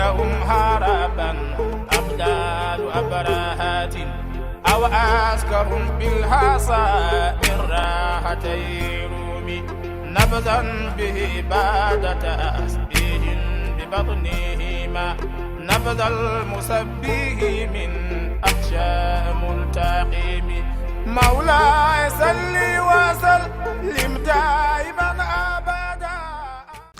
لهم هربا أبدال أبراهات أو أسكرهم بالحصى من راحتي رومي نبذا به بعد تسبيه ببطنهما نبذ المسبيه من أحشاء ملتقم مولاي صل وسلم دائما أبدا.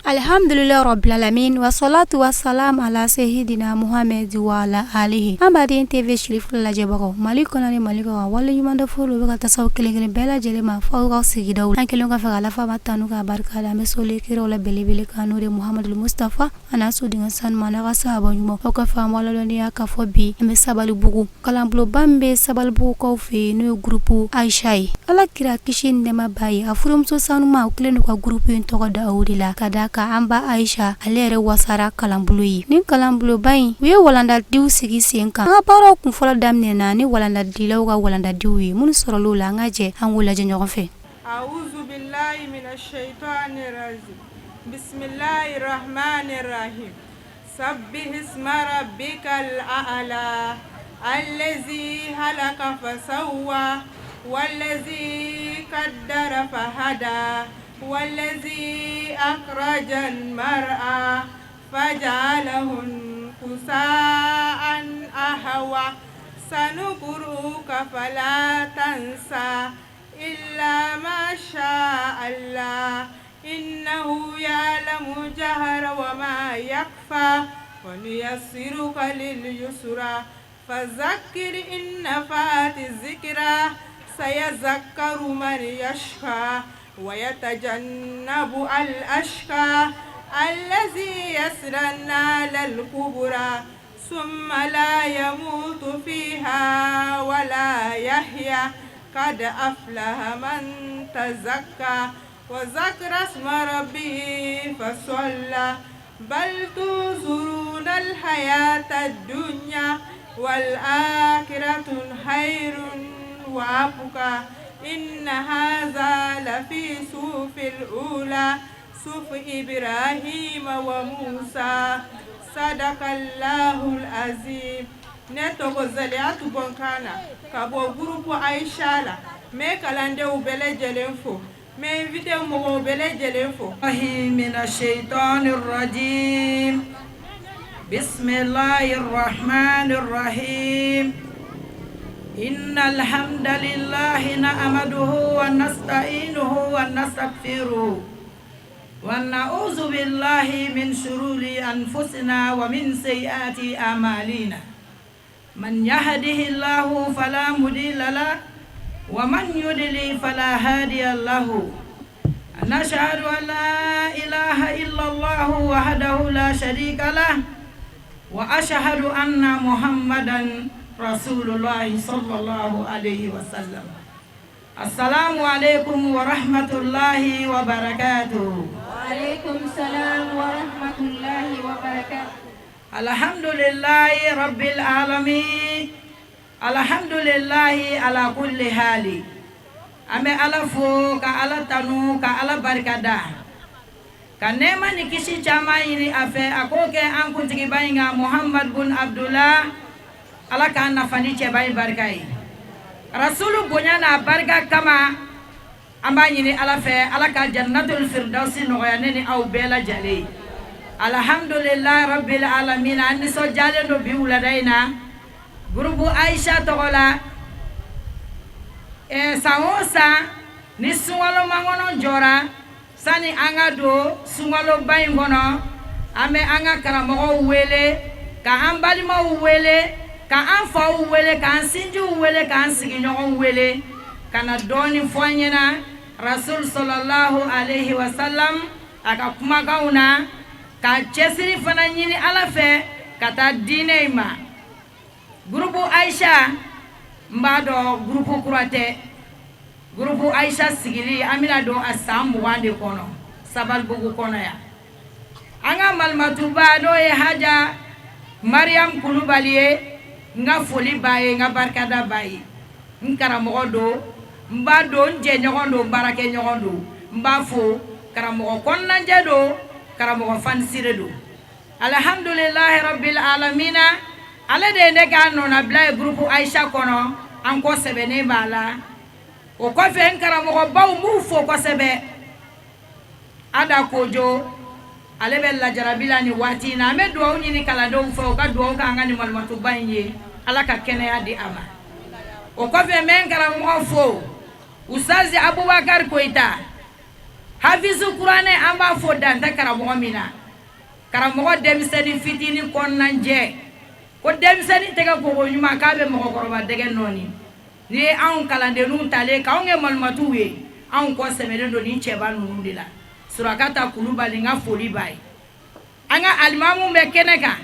Alhamdulillah Rabbil Alamin wa salatu wa salam ala sayyidina Muhammad wa ala alihi. Ambaden TV Shirif la jabaro malikona ni maliko wala yumanda fulu be ka tasaw kelen bela jelema fawra sigidaw an kelen ka fara la fa matanu ka barka la mesole kiro la belebele kanu de Muhammadul Mustafa ana sudinga san mana ka sahaba nyuma o ka fa wala ni aka fobi me sabal bugu kalambulo bambe sabal bugu ko fe no groupe Aisha ala kira kishin ne mabayi afurum so sanu ma kelen ko groupe to ko daawudila kada ka amba Aisha alere wasara kalambulo yi ni kalambulo bayi we walanda diu sigi senka nga baro kun fola damne na ni walanda dilaw ga walanda diwi mun soro lula ngaje an wala je ñogon fe. A'udhu billahi minash shaitanir rajim. Bismillahir rahmanir rahim. Sabbih isma rabbikal a'la allazi halaka fasawwa wallazi qaddara fahada wallazi akhrajan mar'a faj'alahu kusaan ahwa sanukuruka fala tansa illa ma sha Allah innahu ya'lamu jahra wa ma yakfa wa nuyassiruka lil yusra fazakkir in nafati zikra sayazakkaru man yashqa wa yatajannabu al ashqa الذي يصلى النار الكبرى ثم لا يموت فيها ولا يحيا قد أفلح من تزكى وذكر اسم ربه فصلى بل تؤثرون الحياة الدنيا والآخرة خير وأبقى إن هذا لفي صحف الأولى صحف إبراهيم وموسى صدق الله العظيم. Neto zaliatu bonkana kabo groupe Aisha la me kalande ubele jelenfo me invite mo ubele jelenfo minash shaitanir rajim. Bismillahir rahmanir rahim. Innal hamdalillahi nahmaduhu wa nasta'inuhu wa nastaghfiruh ونعوذ بالله من شرور أنفسنا ومن سيئات أعمالنا من يهده الله فلا مضل له ومن يضلل فلا هادي له نشهد أن لا إله إلا الله وحده لا شريك له وأشهد أن محمدا رسول الله صلى الله عليه وسلم. السلام عليكم ورحمة الله وبركاته. وعليكم السلام ورحمة الله وبركاته. الحمد لله رب العالمين. الحمد لله على كل حال. أمي على فوق على تنو على بركة. Kanema nikishi chama ini afe akoke anku tikibainga Muhammad bin Abdullah ala kana faniche bai barkai. Rasulu bonya na barka kama amba nyini ala fe ala ka jannatul firdausi no yaneni au bela jale. Alhamdulillah rabbil alamin anni so jale no biula daina grupu Aisha togola saosa ni sungalo mangono jora sani anga do sungalo bayingono ame anga karamogo wele ka ambali mo wele ka anfa wele ka sinju wele ka sigi nyogon wele kana doni fonyena Rasul sallallahu alaihi wasallam aka kuma gauna ka chesiri fana nyini ala fe kata dine ma grupu Aisha mbado grupu kurate grupu Aisha sigiri amina do asamu wande kono sabal bugu kono ya anga malmatuba do e haja Maryam Kulubaliye nga foli baye nga barkada baye nkara mogodo mbado nje nyogondo barake nyogondo mbafo kara mogo konna jado kara mogo fansire do alhamdulillahi rabbil alamina ale de ne ka nona bila groupe Aisha kono an ko sɛbɛnnen b'a la o kɔfɛ n karamɔgɔbaw m'u fo kosɛbɛ Ada Kojo ale bɛ lajarabi la ni waati in na an bɛ dugawu ɲini kalandenw fɛ u ka dugawu k'an ka nin malimatuba in ye ala ka kɛnɛya di a ma o kɔfɛ n bɛ n karamɔgɔ fo Usazi Abubakar Koyita Hafizu Kuranɛ an b'a fo dantɛ karamɔgɔ min na karamɔgɔ denmisɛnnin fitinin kɔnɔnajɛ ko denmisɛnnin tɛgɛ kogo ɲuman k'a bɛ mɔgɔkɔrɔba dɛgɛ nɔɔni ni ye anw kalandenninw talen k'anw kɛ malimatuw ye anw kɔ sɛmɛnen don ni cɛba ninnu de la Surakata Kulubali n ka foli b'a ye an ka alimamu bɛ kɛnɛ kan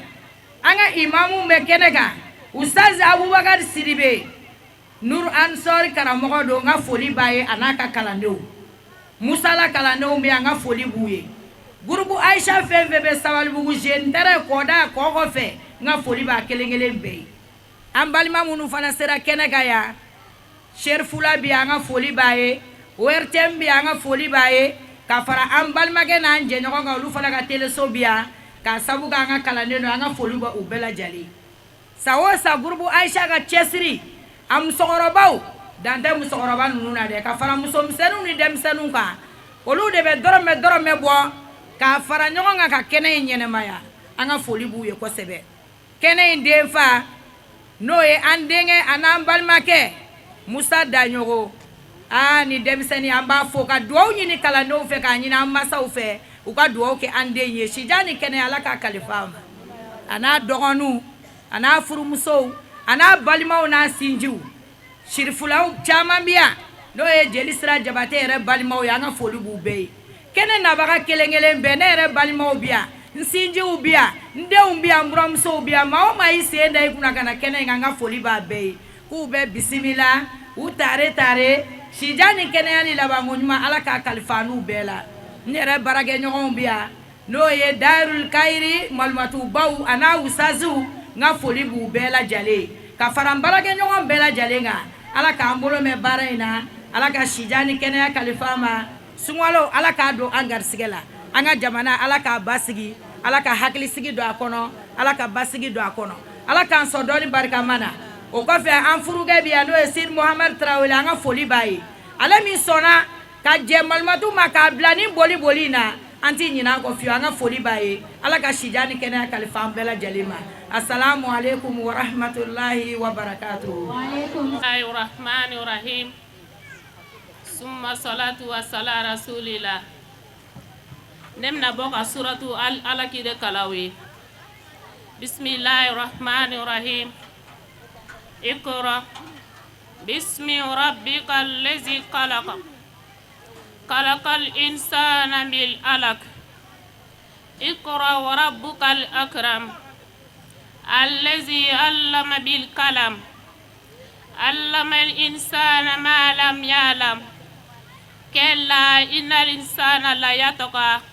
an ka imamu bɛ kɛnɛ kan Usazi Abubakar Sidibe Nur Ansori karamɔgɔ don n ka foli b'a ye a n'a ka kalandenw Musala kalandenw bɛ an ka foli b'u ye groupe Aisha fɛn fɛn bɛ Sabalibugu jeune tɛrɛ kɔda kɔ kɔfɛ n ka foli b'a kelen kelen bɛɛ ye an balima minnu fana sera kɛnɛ kan yan Sherifula bi an ka foli b'a ye ORTM bi an ka foli b'a ye ka fara an balimakɛ n'an jɛɲɔgɔn kan olu fana ka teleso bi yan ka sabu k'an ka kalanden don an ka foli bɛ u bɛɛ lajɛlen sa o sa groupe Aisha ka cɛsiri a musokɔrɔbaw dan tɛ musokɔrɔba ninnu na dɛ ka fara musomisɛnninw ni denmisɛnninw kan olu de bɛ dɔrɔmɛ bɔ k'a fara ɲɔgɔn kan ka kɛnɛ in ɲɛnɛmaya an ka foli b'u ye kosɛbɛ kɛnɛ in den fa n'o ye an denkɛ a n'an balimakɛ Musa Daɲogo ni denmisɛnnin an b'a fo ka dugawu ɲini kalandenw fɛ k'a ɲini an masaw fɛ u ka dugawu kɛ an den ye sija ni kɛnɛ ala ka kalifa ma a n'a dɔgɔninw a n'a furumusow a n'a balimaw n'a sinjiw Sirifulaw caman bi yan n'o ye Jeli Sira Jabate yɛrɛ balimaw ye an ka foli b'u bɛɛ ye kɛnɛ nabaga kelen kelen bɛɛ ne yɛrɛ balimaw bi yan n sinjiw bi yan n denw bi yan n buramusow bi yan maa o maa y'i sen da i kunna ka na kɛnɛ in kan n ka foli b'a bɛɛ ye k'u bɛ bisimila u tare sija ni kɛnɛya ni labanko ɲuman ala k'a kalifa n'u bɛɛ la n yɛrɛ baarakɛɲɔgɔnw bi yan n'o ye Dairul Kayiri malimatubaw a n'a Usaziw n ka foli b'u bɛɛ lajɛlen ka fara n baarakɛɲɔgɔn bɛɛ lajɛlen kan ala k'an bolo mɛn baara in na ala ka sija ni kɛnɛya kalifa ma sunkalo ala k'a don an garisɛgɛ la an ka jamana ala k'a basigi ala ka hakilisigi don a kɔnɔ ala ka basigi don a kɔnɔ ala k'an sɔn dɔɔni barikama na o kɔfɛ an furukɛ bi yan n'o ye Sidi Mohamɛdi Tarawele an ka foli b'a ye ale min sɔnna ka jɛ malimatu ma k'a bila ni boli in na an t'i ɲinɛ an kɔ fiyewu an ka foli b'a ye ala ka sija ni kɛnɛya kalifa an bɛɛ lajɛlen ma assalamu alaikum wa rahmatullahi wa barakatuhu. Bismillahirrahmanirrahim. Summa salatu wa salam rasulillah. Ne bɛna bɔ ka suratu Alaki de kalaw Bismillahirrahmanirrahim. Iqra bismi rabbikal ladzi khalaq khalaqal insana min alaq Iqra wa rabbukal akram allazi allama bil kalam allamal insana ma lam ya'lam kalla innal insana la yatqa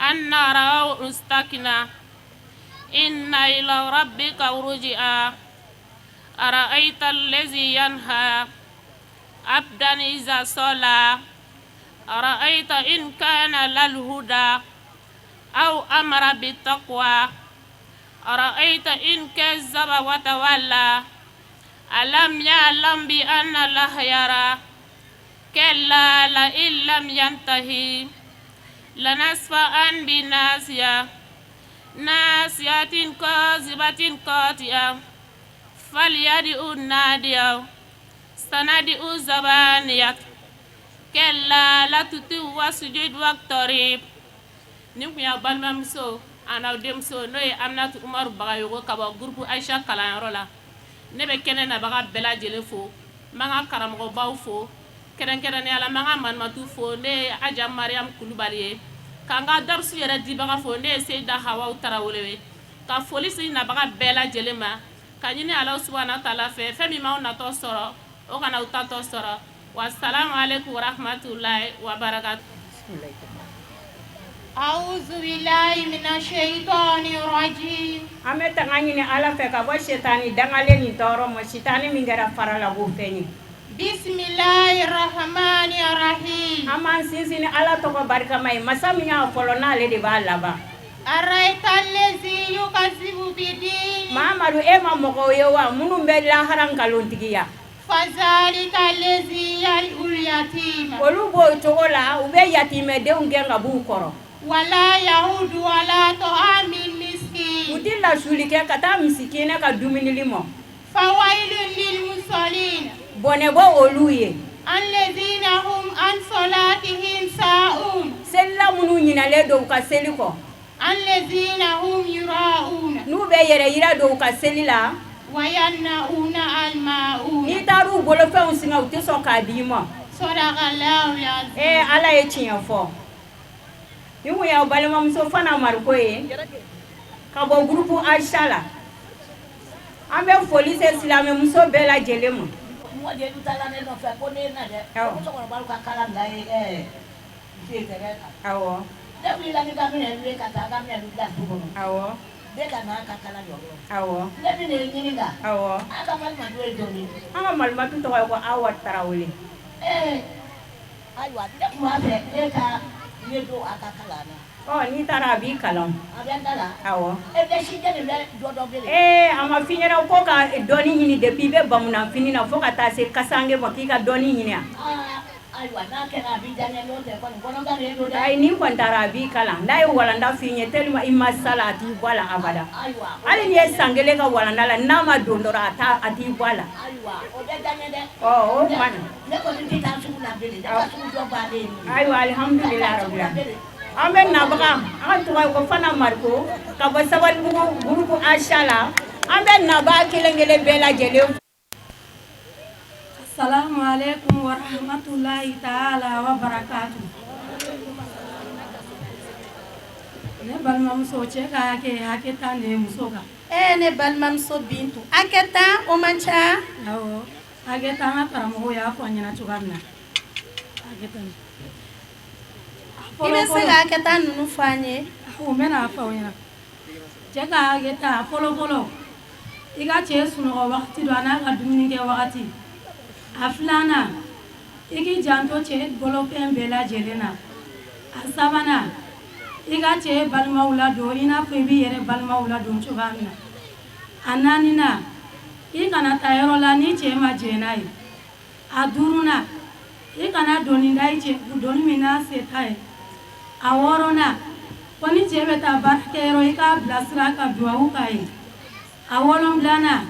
anna ra'ahu istakna inna ila rabbika ruj'a ara'aita allazi yanha abdan iza salla ara'aita in kana lal huda aw amara bit taqwa ara'aita in kazzaba wa tawalla alam ya'lam bi anna Allah yara kalla la illam yantahi lanasfa'an bin nasiya nasiyatin kazibatin qati'a falyad'u nadiya sanadi'u zabaniyat kalla la tutu wasjud waqtarib ni kun ya balimamuso ana denmuso n'o ye Aminatu Umaru Bagayogo ka bɔ groupe Aisha kalanyɔrɔ la ne bɛ kɛnɛ nabaga bɛɛ lajɛlen fo n b'an ka karamɔgɔbaw fo kɛrɛnkɛrɛnnenya la n b'an ka malimatu fo ne ye Aja Mariam Kulubali ye k'an ka darusu yɛrɛ dibaga fo ne ye Seyida Hawawu Tarawele ye ka foli si nabaga bɛɛ lajɛlen ma ka ɲini Alahu subahana wa taala fɛ fɛn min m'aw natɔ sɔrɔ o kana aw tatɔ sɔrɔ wassalamu alaikum warahmatullahi wabarakatuh. A'udzu billahi minasyaitonir rajim. Ame tanga ɲini ala fɛ ka bɔ setani dangalen ni tɔɔrɔ ma setani min kɛra farala b'o fɛn ye. Bismillahirrahmanirrahim. An b'an sinsin ni ala tɔgɔ barikama ye masa min y'a fɔlɔ n'ale de b'a laban أرأيت الذي يكذب بالدين Mamadu ema mɔgɔ ye wa minnu bɛ lahara nkalontigiya فذلك الذي يدعو اليتيم olu b'o cogo la u bɛ yatimɛdenw gɛn ka b'u kɔrɔ ولا يعود على طعام u المسكين ti lasuli kɛ ka taa misikina ka dumunili mɔ فويل للمصلين bɔnɛ bɔ olu ye الذين هم عن صلاتهم ساهون selila minnu ɲinalen don u ka seli kɔ الذين هم يراءون n'u bɛ yɛrɛ yira don u ka seli la ويمنعون الماعون n'i taar'u bolofɛnw singa u tɛ sɔn k'a d'i ma صدق الله العظيم Ala ye tiɲɛ fɔ ni mun y'aw balimamuso Fana Mariko ye ka bɔ groupe Aisha la an bɛ foli se silamɛmuso bɛɛ lajɛlen ma awɔ awɔ awɔ awɔ an ka malimatu tɔgɔ ye ko Awa Tarawele n'i taara a b'i kalan awɔ a ma f'i ɲɛna ko ka dɔɔni ɲini depuis i bɛ bamunanfini na fo ka taa se kasange ma k'i ka dɔɔni ɲini ayi ni kɔni taara a b'i kalan n'a ye walanda f'i ɲɛ tellement i ma sala a t'i bɔ a la abada hali n'i ye san kelen ka walanda la n'a ma don dɔrɔn a t'i bɔ a la o kumana ayiwa alhamdulilayi rabbil alamin an bɛ nabaga an tɔgɔ ye ko Fana Mariko ka bɔ Sabalibugu groupe Aisha la an bɛ nabaga kelen kelen bɛɛ lajɛlen Assalamu alaikum wa rahmatullahi ta'ala wa barakatuh. Ne balimamuso cɛ ka hakɛ tan de muso kan. Ne balimamuso Bintu hakɛ tan o man ca. Awɔ hakɛ tan an ka karamɔgɔ y'a fɔ an ɲɛna cogoya min na. Hakɛ tan. I bɛ se ka hakɛ tan ninnu fɔ an ye. N bɛna fɔ aw ɲɛna. Cɛ ka hakɛ tan fɔlɔ i ka cɛ sunɔgɔ wagati dɔ a n'a ka dumuni kɛ wagati. A filanan i k'i janto cɛ bolofɛn bɛɛ lajɛlen na a sabanan i ka cɛ balimaw ladon i n'a fɔ i b'i yɛrɛ balimaw ladon cogoya min na a naaninan i kana taa yɔrɔ la ni cɛ ma jɛn n'a ye a duurunan i kana doni da i cɛ doni min n'a se t'a ye a wɔɔrɔnan ko ni cɛ bɛ taa baarakɛyɔrɔ i k'a bilasira ka duwawu k'a ye a wolonfilanan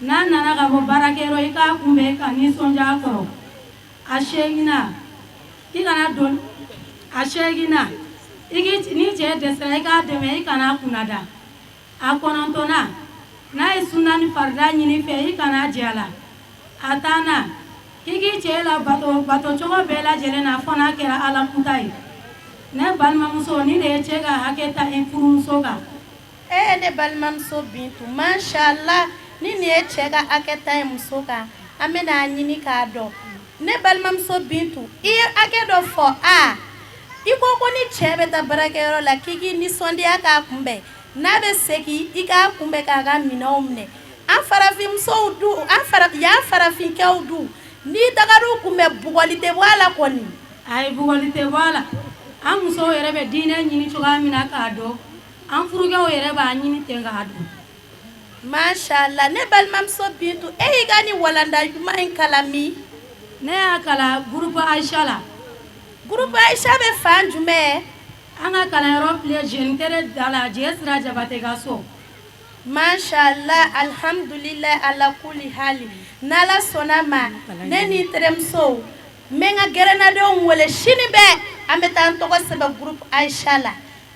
n'a nana ka bɔ baarakɛyɔrɔ i k'a kunbɛn ka nisɔndiya a kɔrɔ a seeginan i kana don a seeginan ni cɛ dɛsɛra i k'a dɛmɛ i kana kunnada a kɔnɔntɔnnan n'a ye sunna ni farida ɲini fɛ i kana jɛ a la a tannan i k'i cɛ labato cogo bɛɛ lajɛlen na fɔ n'a kɛra Ala kuta ye ne balimamuso ni de ye cɛ ka hakɛ ta i furumuso kan. Ne balimamuso Bintu mashallah ni nin ye cɛ ka hakɛ ta ye muso kan an bɛna a ɲini k'a dɔn ne balimamuso Bintu i ye hakɛ dɔ fɔ i ko ni cɛ bɛ taa baarakɛyɔrɔ la k'i k'i nisɔndiya k'a kunbɛn n'a bɛ segin i k'a kunbɛn k'a ka minɛnw minɛ an farafinmusow dun yan farafinkɛw dun n'i tagar'u kunbɛn bugɔli tɛ bɔ a la kɔni. Ayi bugɔli tɛ bɔ a la an musow yɛrɛ bɛ diinɛ ɲini cogoya min na k'a dɔn an furukɛw yɛrɛ b'a ɲini ten k'a dɔn. Mashallah ne balimamuso Bintu y'i ka ni walanda ɲuman in kalan min? Ne y'a kalan groupe Aisha la. Groupe Aisha bɛ fan jumɛn? An ka kalanyɔrɔ filɛ Jeune Tere da la Jɛ Sira Jabate ka so. Mashallah alhamdulilayi ala kuli hali n'Ala sɔnna ma ne ni n terimusow n bɛ n ka gɛrɛnadenw wele sini bɛɛ an bɛ taa an tɔgɔ sɛbɛn groupe Aisha la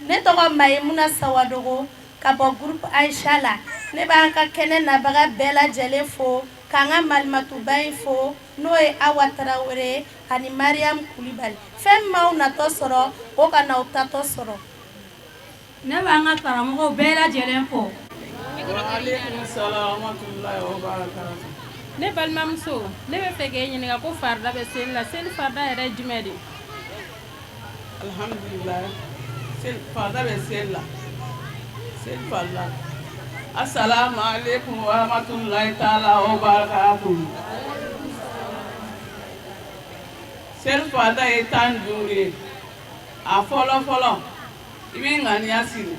ne tɔgɔ Mayimuna Sawadogo ka bɔ groupe Aisha la ne b'an ka kɛnɛ nabaga bɛɛ lajɛlen fo k'an ka malimatuba in fo n'o ye Awa Tarawele ani Mariam Kulibali fɛn min m'aw natɔ sɔrɔ o ka n'aw tatɔ sɔrɔ. Ne b'an ka karamɔgɔw bɛɛ lajɛlen fo. Waalaikum salam wa rahmatullahi wa barakatuh. Ne balimamuso ne bɛ fɛ k'e ɲininka ko farida bɛ seli la seli farida yɛrɛ ye jumɛn de ye? Alhamdulillah farida bɛ seli la seli farida. Assalamu alaikum wa rahmatullahi ta'ala wa barakatuh. Seli farida ye 15 ye a fɔlɔ i bɛ ŋaniya siri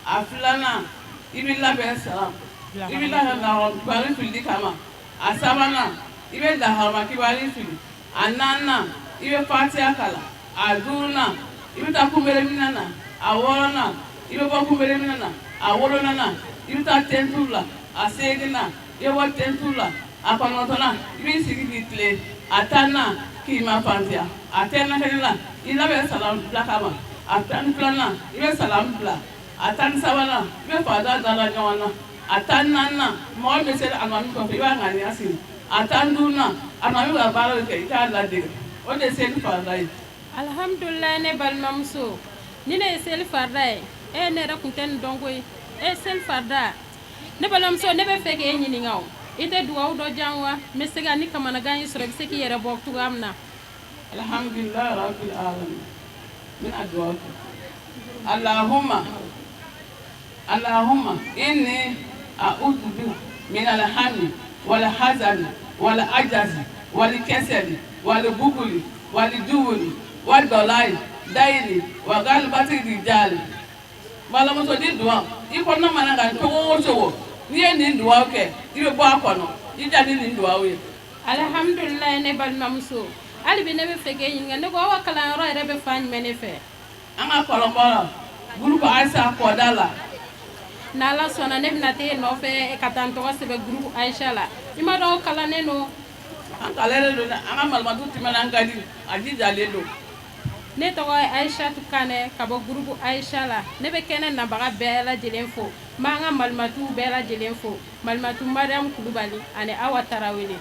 a filanan i bɛ labɛn salam i bɛ lahara kibaru fili kama a sabanan i bɛ laharama kibaru fili a naaninan i bɛ fatiha kalan a duurunan i bɛ taa kunbɛnniminɛn na a wɔɔrɔnan i bɛ bɔ kunbɛnniminɛn na a wolonwulanan i bɛ taa tenturu la a seeginan i bɛ bɔ tenturu la a kɔnɔntɔnnan i b'i sigi k'i tilen a tannan k'i ma fantiya a tɛnna kelen la i labɛn salam bila kama a tan filanan i bɛ salam bila a tan sabanan i bɛ fada dala ɲɔgɔn na a tan naaninan mɔgɔ bɛ se alimami kɔfɛ i b'a ŋaniya sigi a tan duurunan alimami ka baara kɛ i k'a ladege o de ye seli farida ye. Alhamdulillah ne balimamuso ni ne ye seli farida ye ne yɛrɛ kun tɛ nin dɔn koyi seli farida ne balimamuso ne bɛ fɛ k'e ɲininka o i tɛ dugawu dɔ jan wa n bɛ se ka ni kamanagan y'i sɔrɔ i bɛ se k'i yɛrɛ bɔ cogoya min na. Alhamdulillah rabbil alamin min a dugawu kɛ Allahumma inni a'udhu bika min al-hammi wal hazani wal ajazi wal kasali wal bukuli wal juhuli wal dalali daini wa galbati rijali. Balamuso di duwa i kɔnɔ mana kan cogo o cogo n'i ye nin duwawu kɛ i bɛ bɔ a kɔnɔ i ja ni nin duwawu ye. Alhamdulillah ne balimamuso hali bi ne bɛ fɛ k'e ɲininka ne ko aw ka kalanyɔrɔ yɛrɛ bɛ fan jumɛn ne fɛ. An ka kɔlɔnbɔla gurupu Ayisa kɔda la. N'Ala sɔnna ne bɛna t'e nɔfɛ ka taa n tɔgɔ sɛbɛn gurupu Ayisa la i ma dɔn kalannen don. An kalalen don dɛ an ka malimatu timinan ka di a jijalen don. Ne tɔgɔ ye Ayisatu Kanɛ ka bɔ gurupu Ayisa la ne bɛ kɛnɛ nabaga bɛɛ lajɛlen fo n b'an ka malimatu bɛɛ lajɛlen fo malimatu Mariam Kulubali ani Awa Tarawele.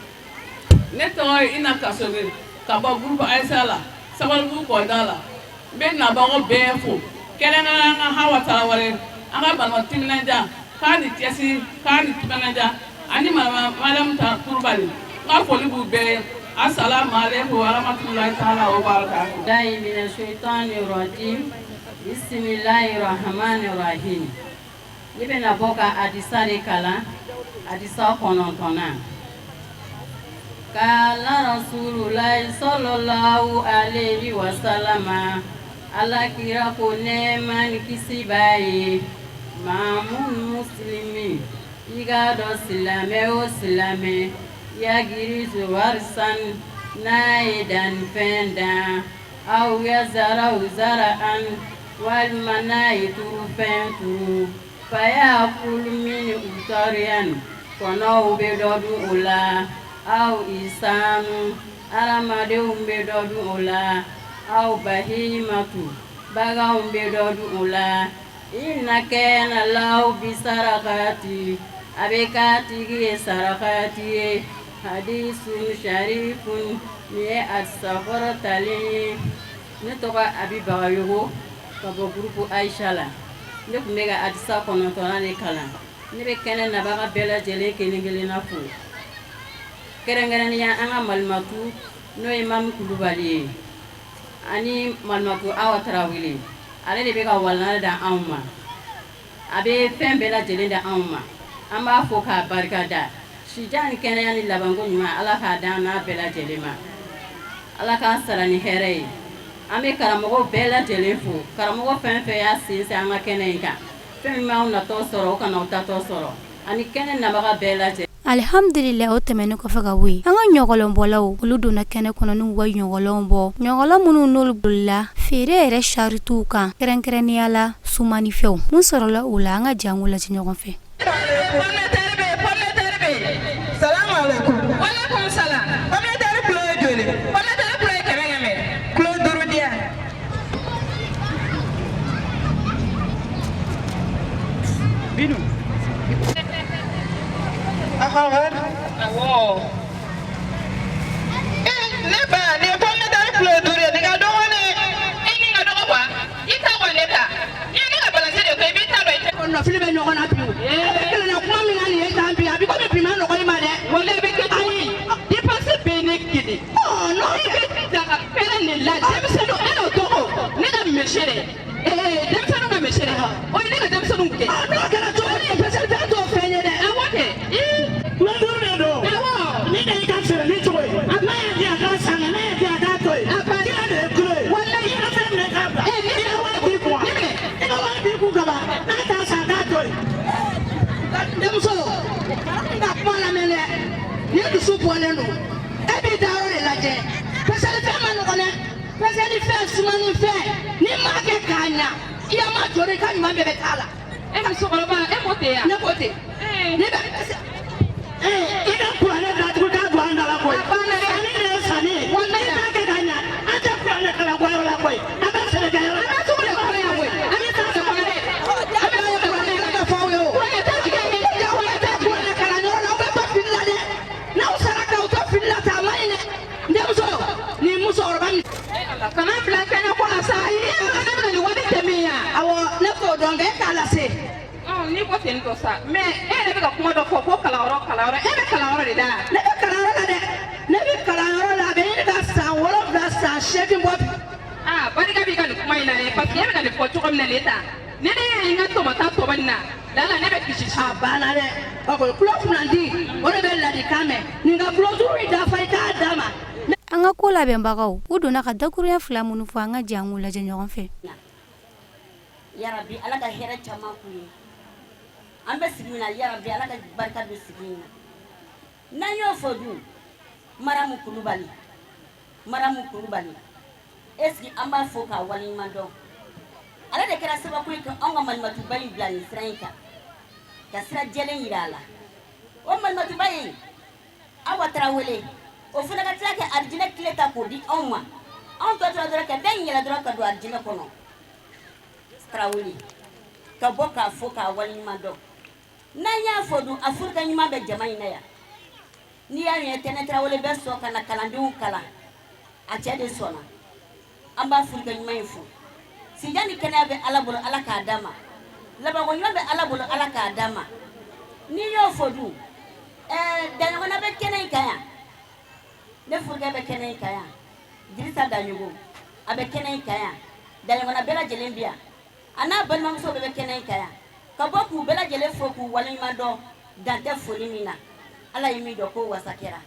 Ne tɔgɔ ye Ina Kasoge ka bɔ gurupu Ayisa la Sabalibugu kɔda la n bɛ nabagaw bɛɛ fo kɛrɛnkɛrɛnnen an ka Hawa Tarawele an ka malimatu timinanja k'a ni cɛsiri k'a ni timinanja ani Mariam Kulubali n ka foli b'u bɛɛ ye. Assalamu alaikum warahmatullahi ta'ala wabarakatuh. Da'i mina shaitanir rajim. Bismillahir rahmanir rahim. Ne bɛna bɔ ka hadisa de kalan hadisa 9. Kala Rasulullahi sallallahu alaihi wasallam alakira ko nɛɛma ni kisi b'a ye maamun muslimi i k'a dɔn silamɛ o silamɛ yagiri warisan n'a ye dannifɛn dan aw ya zara an walima n'a ye turufɛn turu fa y'a kulu min utariyan kɔnɔw bɛ dɔ dun o la aw isanu adamadenw bɛ dɔ dun o la aw bahimatu baganw bɛ dɔ dun o la inna kɛna law bi sarakati a bɛ k'a tigi ye sarakati ye. Hadisun sharifun ni ye hadisa kɔrɔtalen ye ne tɔgɔ Abi Bagayogo ka bɔ gurupu Ayisa la ne tun bɛ ka hadisa 9 de kalan ne bɛ kɛnɛ nabaga bɛɛ lajɛlen kelen-kelenna fo kɛrɛnkɛrɛnnenya an ka malimatu n'o ye Mami Kulubali ye ani malimatu Awa Tarawele ale de bɛ ka walana da anw ma a bɛ fɛn bɛɛ lajɛlen da anw ma an b'a fo k'a barika da. Sijan ni kɛnɛya ni labanko ɲuman Ala k'a d'an n'a bɛɛ lajɛlen ma Ala k'an sara ni hɛrɛ ye an bɛ karamɔgɔ bɛɛ lajɛlen fo karamɔgɔ fɛn fɛn y'a sinsin an ka kɛnɛ in kan fɛn min b'anw natɔ sɔrɔ o kana aw tatɔ sɔrɔ ani kɛnɛ nabaga bɛɛ lajɛlen. Alhamdulillah o tɛmɛnen kɔfɛ ka bɔ yen an ka ɲɔgɔlɔnbɔlaw olu donna kɛnɛ kɔnɔ n'u ka ɲɔgɔlɔn bɔ ɲɔgɔlɔn minnu n'olu bolila feere yɛrɛ sarituw kan kɛrɛnkɛrɛnnenya la sumanifɛnw mun sɔrɔla o la an ka jango lajɛ ɲɔgɔn fɛ. Walaikum salam. Kami dari Pulau Juli. Mana dari Pulau Kerengame? Pulau Durudia. Binu. Ahawar. Awo. Neba, ni kami dari Pulau Durudia. Ni kado ni. Ini kado apa? Ita wanita. Ini kado balas dia. Kau bita baik. Kau nak film ni orang apiu. Kalau nak kau minat ni, kita ambil. Abi kau bima nak kau mana? Boleh bika ani. Dipasi bene kidi. Oh no, daga pere ni la. Demsanu eno toko. Ne ka meshere. Demsanu ka meshere ha. O ne ka demsanu ke. Ah no, kana to ni pese ta to fenye de. Awote. Londo londo. Ni de ka sere ni toy. Ama ya dia ka sanga na ya dia ka toy. Apa dia de kure. Wallahi ka fe ne ka ba. Ni wa bi ku. Ni wa bi ku ka ba. Na ta sa denmuso n ka kuma lamɛn dɛ ni dusu bɔlen don e b'i da yɔrɔ de lajɛ pɛsɛlifɛn ma nɔgɔn dɛ pɛsɛlifɛn sumanifɛn n'i m'a kɛ k'a ɲa i y'a ma jɔ de i ka ɲuman bɛɛ bɛ k'a la. e ka sokɔrɔba e m'o tɛ yan. ne k'o tɛ ne bɛ i ka kuranɛ datugu k'a don an da la koyi sanni de ye sanni ye n'i m'a kɛ k'a ɲa an tɛ kuranɛ kalan bɔ yɔrɔ la koyi an bɛ sɛnɛkɛyɔrɔ la. an bɛ tugu de kɔrɔ yan koyi an bɛ taa sɔrɔ dɛ an bɛ taa kuranɛ i ka fɔ aw ye o kuranɛ tɛ tigɛ min kuranɛ tɛ kuranɛ kalanyɔrɔ la aw bɛ to fili la dɛ n'aw sara k'aw to fili la ta a man ɲi dɛ denmuso ni musokɔrɔba min. kana bila kɛnɛ ko la sa i ye ne bɛna nin wari tɛ min yan. awɔ ne t'o dɔn kɛ e k'a lase. n'i ko ten tɔ sa mais e yɛrɛ bɛ ka kuma dɔ fɔ ko kalanyɔrɔ e bɛ kalanyɔrɔ de da. ne bɛ kalanyɔrɔ la dɛ ne bɛ kalanyɔrɔ la a bɛ ɲini ka san 7 san 8 bɔ bi. barika b'i ka nin kuma in na dɛ parce que e bɛ ka nin fɔ cogo min na nin ta ne ye n ka tɔmɔta tɔmɔ nin na lala ne bɛ kisi. a banna dɛ o ko kulo kunandi o de bɛ ladikan mɛn nin ka kulo 5 dafa i k'a d'a ma. an ka ko labɛnbagaw u donna ka dakuruɲɛ 2 minnu fɔ an ka jɛ an k'u lajɛ ɲɔgɔn fɛ. yarabi ala ka hɛrɛ caman k'u ye an bɛ sigi min na yarabi ala ka barika don sigi in na n'an y'o fɔ dun Maramu Kulubali est-ce que an b'a fɔ k'a waleɲuman dɔn ale de kɛra sababu ye ka anw ka malimatuba in bila nin sira in kan ka sira jɛlen yira a la o malimatuba in Awa Tarawele o fana ka tila ka arijinɛ tile ta k'o di anw ma anw tɔ tora dɔrɔn ka den in yɛlɛ dɔrɔn ka don arijinɛ kɔnɔ Tarawele ka bɔ k'a fɔ k'a waleɲuman dɔn n'an y'a fɔ dun a furuka ɲuman bɛ jama in na yan n'i y'a ye Tɛnɛ Tarawele bɛ sɔn ka na kalandenw kalan a cɛ de sɔnna an b'a furuka ɲuman in fɔ sija ni kɛnɛya bɛ Ala bolo Ala k'a d'a ma labanko ɲuman bɛ Ala bolo Ala k'a d'a ma n'i y'o fɔ dun Daɲɔgɔnna bɛ kɛnɛ in kan yan ne furukɛ bɛ kɛnɛ in kan yan Dirisa Daɲogo a bɛ kɛnɛ in kan yan Daɲɔgɔnna bɛɛ lajɛlen bɛ yan a n'a balimamuso bɛɛ bɛ kɛnɛ in kan yan ka bɔ k'u bɛɛ lajɛlen fo k'u waleɲuman dɔn dan tɛ foli min na Ala ye min dɔn ko wasa kɛra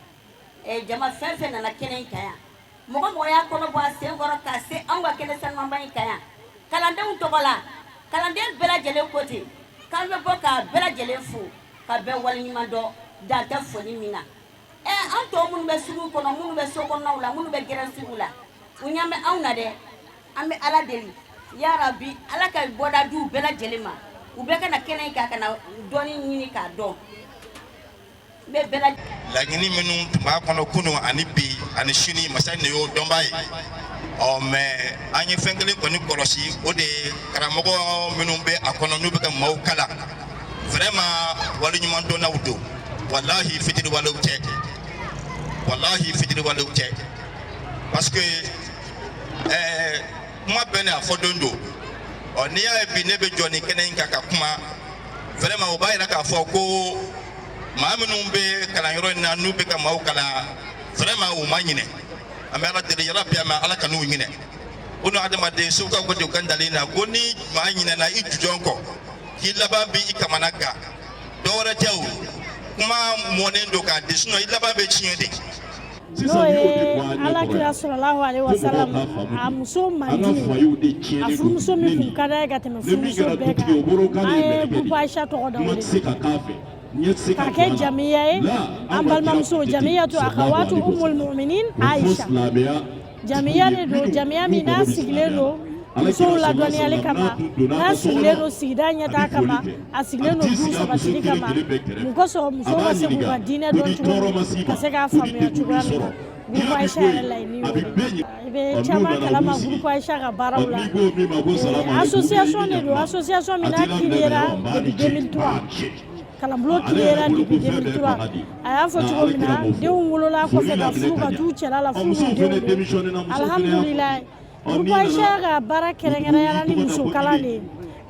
jama fɛn fɛn nana kɛnɛ in kan yan mɔgɔ mɔgɔ y'a kɔnɔ bɔ a sen kɔrɔ ka se anw ka kɛnɛ sanumanba in kan yan kalandenw tɔgɔ la kalanden bɛɛ lajɛlen ko ten k'an bɛ bɔ k'a bɛɛ lajɛlen fo ka bɛɛ waleɲuman dɔn dan tɛ foli min na an tɔ minnu bɛ sugu kɔnɔ minnu bɛ so kɔnɔnaw la minnu bɛ gɛrɛnsigiw la u ɲɛ bɛ anw na dɛ an bɛ Ala deli yarabi Ala ka bɔda di u bɛɛ lajɛlen ma u bɛɛ kana kɛnɛ in kan ka na dɔɔni ɲini k'a dɔn laɲini minnu tun b'a kɔnɔ kunun ani bi ani sini masa in de y'o dɔnbaa ye mais an ye fɛn kelen kɔni kɔlɔsi o de ye karamɔgɔ minnu bɛ a kɔnɔ n'u bɛ ka maaw kalan vraiment waleɲuman dɔnnaw don wallahi fitiriwalew tɛ parce que kuma bɛɛ n'a fɔ don do n'i y'a ye bi ne bɛ jɔ nin kɛnɛ in kan ka kuma vraiment o b'a yira k'a fɔ ko maa minnu bɛ kalanyɔrɔ in na n'u bɛ ka maaw kalan vraiment u ma ɲinɛ an bɛ Ala deli yarabi Ala ka n'u ɲinɛ o ni adamaden Sekukaw ko ten u ka dalen na ko ni maa ɲinɛna i jujɔn kɔ k'i laban bɛ i kamana gan dɔwɛrɛ tɛ o kuma mɔnen don k'a di sinon i laban bɛ tiɲɛ de. n'o ye Alakira sɔlɔlahu alehi wa salam a muso mandi a furumuso min tun ka d'a ye ka tɛmɛ furumuso bɛɛ kan an ye bubu Ayisa tɔgɔ da o de ka kɛ jamiya ye an balimamuso jamiyatu akawatu umul mu'minin Ayisa jamiya de don jamiya min n'a sigilen don musow ladɔnniyali kama n'a sigilen don sigida ɲɛtaa kama a sigilen don du sabatili kama mun kosɔn musow ka se k'u ka diinɛ dɔn cogo min ka se k'a faamuya cogoya min na Groupe Aïcha yɛrɛ laɲini y'o de i bɛ caman kalama Groupe Aïcha ka baaraw la association de don association min n'a créera depuis 2003 kalanbulon créera depuis 2003 a y'a fɔ cogo min na denw wolola kɔfɛ ka furu ka t'u cɛla la furu denw alhamdulilayi Groupe Aïcha ka baara kɛrɛnkɛrɛnyala ni muso kalan de ye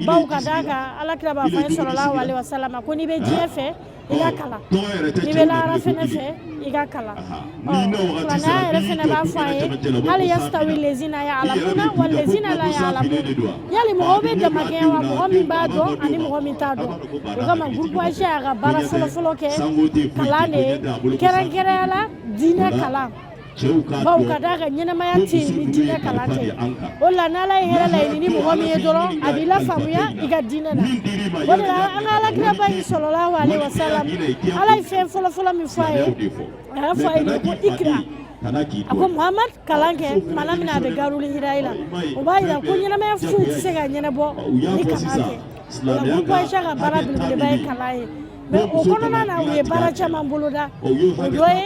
baw ka d'a kan Alakira b'a fɔ an ye sɔlɔlahu alehi wa salam ko n'i bɛ diɲɛ fɛ i ka kalan n'i bɛ lahara fɛnɛ fɛ i ka kalan filanan yɛrɛ fɛnɛ b'a fɔ an ye hali yastawi lezina ya'lamuna wal lezina la ya'lamun yali mɔgɔw bɛ damakɛɲɛ wa mɔgɔ min b'a dɔn ani mɔgɔ min t'a dɔn o kama Groupe Aïcha y'a ka baara fɔlɔfɔlɔ kɛ kalan de ye kɛrɛnkɛrɛnyala diinɛ kalan baw ka da ka ɲɛnamaya tɛ yen ni diinɛ kalan tɛ o la n'ala ye hɛrɛ laɲini ni mɔgɔ min ye dɔrɔn a b'i lafaamuya i ka diinɛ na o de la an ka alakiraba in sɔlɔlahu alaihi wasallam ala ye fɛn fɔlɔfɔlɔ min fɔ a ye a y'a fɔ a ye de ko ikra a ko muhamad kalan kɛ tumana min a bɛ garuli yira i la o b'a yira ko ɲɛnamaya foyi tɛ se ka ɲɛnabɔ ni kalan tɛ o la groupe Aisha ka baara belebeleba ye kalan ye mais o kɔnɔna na u ye baara caman boloda o dɔ ye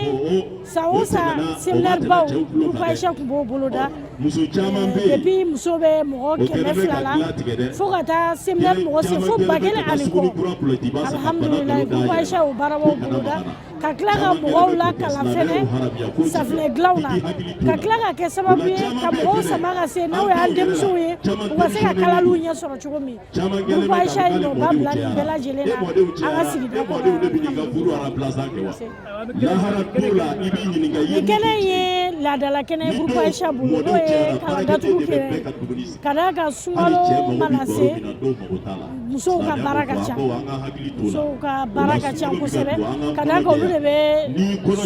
san o san séminaire baw groupe Aisha tun b'o boloda depuis muso bɛ mɔgɔ 200 la fo ka taa séminaire mɔgɔ se fo 1000 ani kɔ alhamdulilayi groupe Aisha o baara b'o boloda ka tila ka mɔgɔw lakalan fɛnɛ safinɛ dilanw na ka tila ka kɛ sababu ye ka mɔgɔw sama ka se n'aw y'an denmusow ye u ka se ka kalaliw ɲɛ sɔrɔ cogo min groupe Aisha ye nɔ ba bila nin bɛɛ lajɛlen na an ka sigida kɔnɔ nin kɛnɛ ye laadala kɛnɛ ye groupe Aisha bolo n'o ye kalan datugu kɛnɛ ka d'a kan sunkalo mana se musow ka baara ka ca kosɛbɛ ka d'a kan olu de bɛ